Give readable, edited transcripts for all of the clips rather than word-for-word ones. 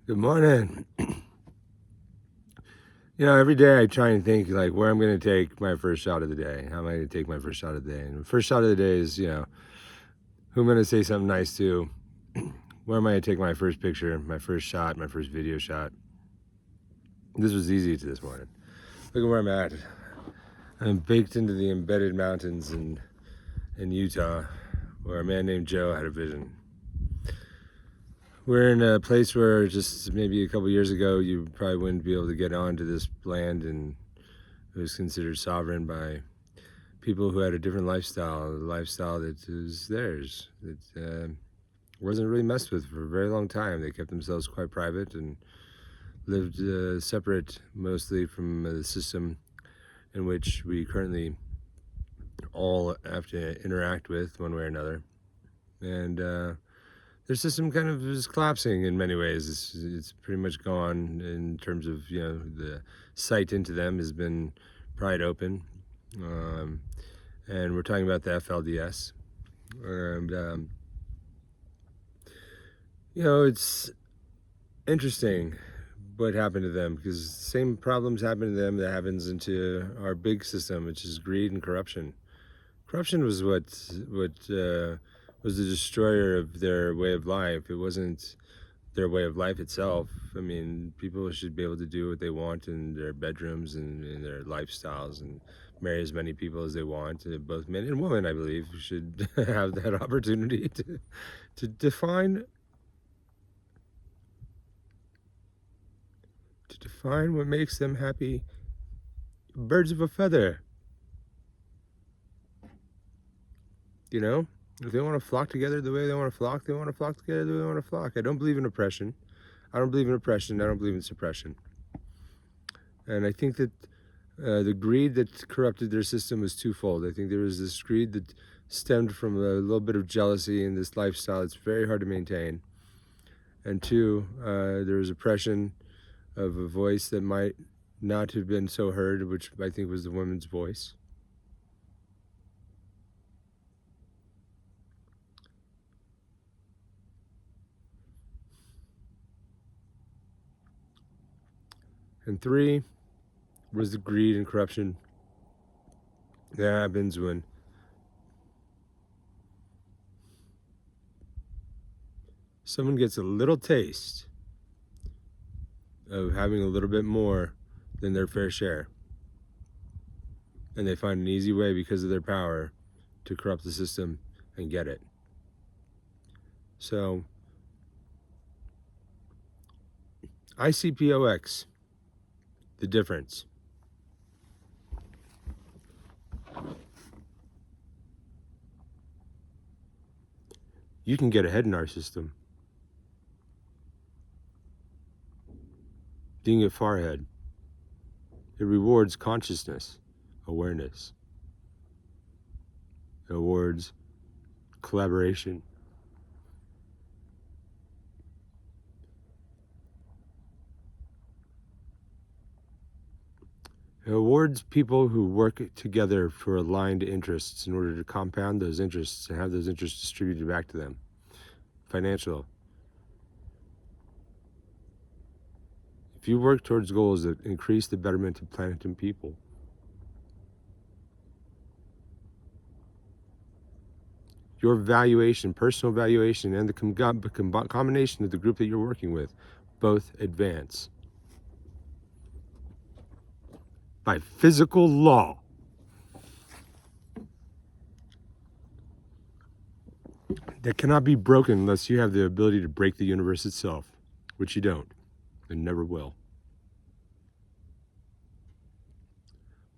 Good morning. Every day I try and think like where I'm going to take my first shot of the day. How am I going to take my first shot of the day? And the first shot of the day is, who I'm going to say something nice to. Where am I going to take my first picture, my first shot, my first video shot? This was easy to this morning. Look at where I'm at. I'm baked into the embedded mountains in Utah, where a man named Joe had a vision. We're in a place where just maybe a couple years ago you probably wouldn't be able to get onto this land, and it was considered sovereign by people who had a different lifestyle, a lifestyle that was theirs. That wasn't really messed with for a very long time. They kept themselves quite private and lived separate mostly from the system in which we currently all have to interact with one way or another. And their system kind of is collapsing in many ways. It's pretty much gone in terms of, the sight into them has been pried open. And we're talking about the FLDS. And, it's interesting what happened to them, because the same problems happen to them that happens into our big system, which is greed and corruption. Corruption was what was the destroyer of their way of life. It wasn't their way of life itself. I mean, people should be able to do what they want in their bedrooms and in their lifestyles and marry as many people as they want. Both men and women, I believe, should have that opportunity to define what makes them happy. Birds of a feather. If they want to flock together the way they want to flock together the way they want to flock. I don't believe in oppression. I don't believe in suppression. And I think that the greed that corrupted their system was twofold. I think there was this greed that stemmed from a little bit of jealousy in this lifestyle. It's very hard to maintain. And two, there was oppression of a voice that might not have been so heard, which I think was the woman's voice. And three was the greed and corruption that happens when someone gets a little taste of having a little bit more than their fair share, and they find an easy way because of their power to corrupt the system and get it. So ICPO X, the difference. You can get ahead in our system. You can get far ahead. It rewards consciousness, awareness. It rewards collaboration. It awards people who work together for aligned interests in order to compound those interests and have those interests distributed back to them. Financial. If you work towards goals that increase the betterment of planet and people, your valuation, personal valuation, and the combination of the group that you're working with both advance. By physical law. That cannot be broken unless you have the ability to break the universe itself, which you don't and never will.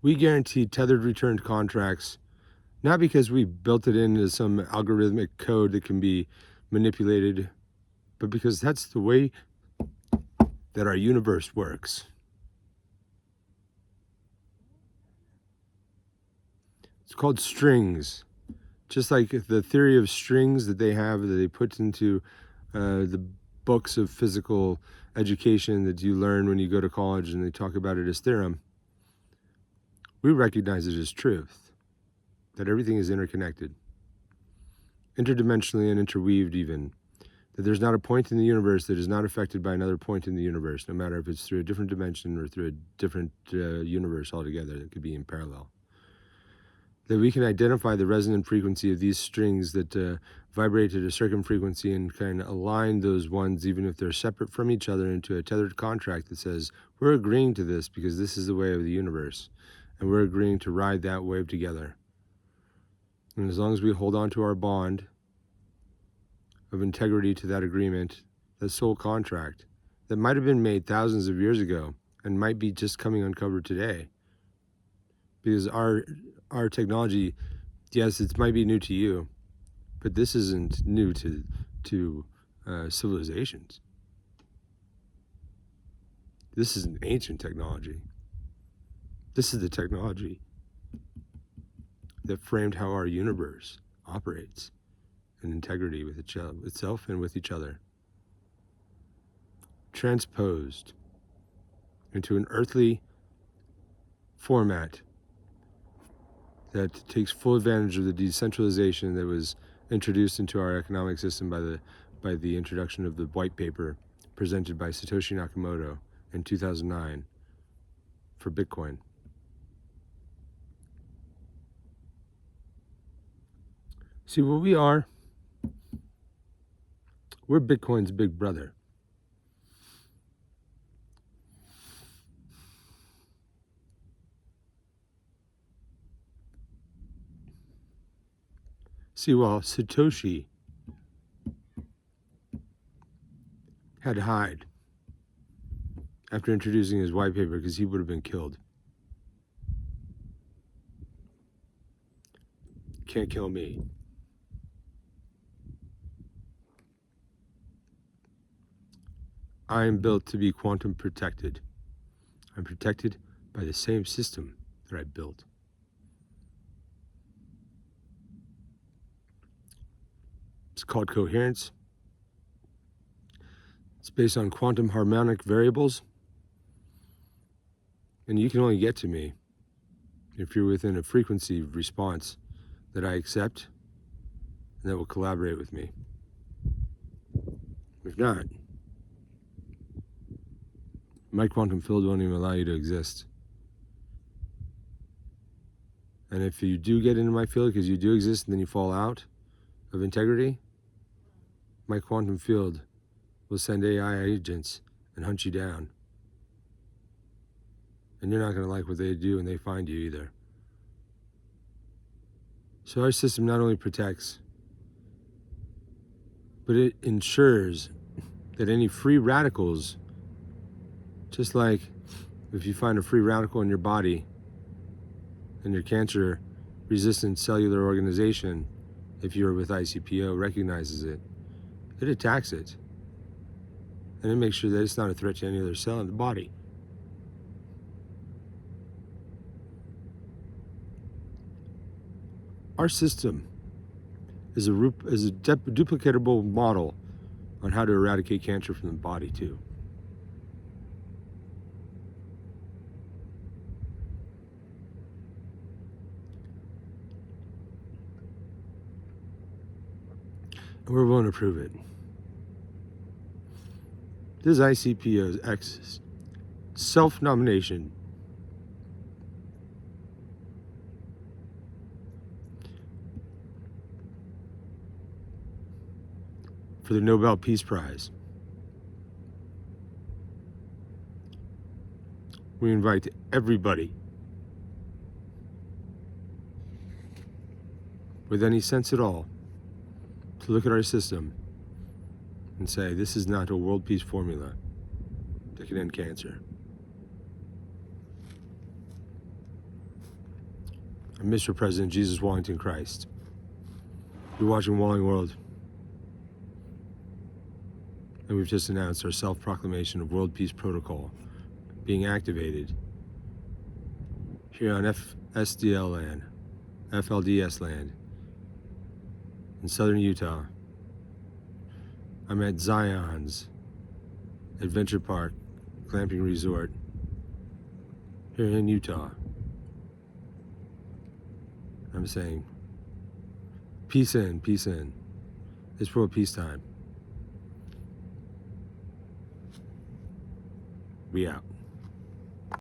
We guarantee tethered returned contracts, not because we built it into some algorithmic code that can be manipulated, but because that's the way that our universe works. It's called strings. Just like the theory of strings that they have, that they put into the books of physical education that you learn when you go to college, and they talk about it as theorem. We recognize it as truth, that everything is interconnected, interdimensionally and interweaved even. that there's not a point in the universe that is not affected by another point in the universe, no matter if it's through a different dimension or through a different universe altogether that could be in parallel. That we can identify the resonant frequency of these strings that vibrate at a certain frequency and kind of align those ones, even if they're separate from each other, into a tethered contract that says, we're agreeing to this because this is the way of the universe, and we're agreeing to ride that wave together. And as long as we hold on to our bond of integrity to that agreement, that soul contract that might have been made thousands of years ago and might be just coming uncovered today. Because our technology, yes, it might be new to you, but this isn't new to civilizations. This is an ancient technology. This is the technology that framed how our universe operates in integrity with itself and with each other. Transposed into an earthly format that takes full advantage of the decentralization that was introduced into our economic system by the introduction of the white paper presented by Satoshi Nakamoto in 2009 for Bitcoin. See, what we are, we're Bitcoin's big brother. See, while Satoshi had to hide after introducing his white paper because he would have been killed. Can't kill me. I am built to be quantum protected. I'm protected by the same system that I built. It's called coherence. It's based on quantum harmonic variables. And you can only get to me if you're within a frequency response that I accept and that will collaborate with me. If not, my quantum field won't even allow you to exist. And if you do get into my field because you do exist and then you fall out of integrity, my quantum field will send AI agents and hunt you down. And you're not going to like what they do when they find you either. So our system not only protects, but it ensures that any free radicals, just like if you find a free radical in your body and your cancer-resistant cellular organization, if you're with ICPO, recognizes it, it attacks it. And it makes sure that it's not a threat to any other cell in the body. Our system is a duplicatable model on how to eradicate cancer from the body too. And we're willing to prove it. This is ICPO X's self-nomination for the Nobel Peace Prize. We invite everybody with any sense at all to look at our system and say, this is not a world peace formula that can end cancer. I'm Mr. President Jesus Washington Christ. You're watching Walling World. And we've just announced our self-proclamation of World Peace Protocol being activated here on FSDL land, FLDS land, in southern Utah. I'm at Zion's Adventure Park Glamping Resort here in Utah. I'm saying, peace in, peace in. It's world peacetime. We out.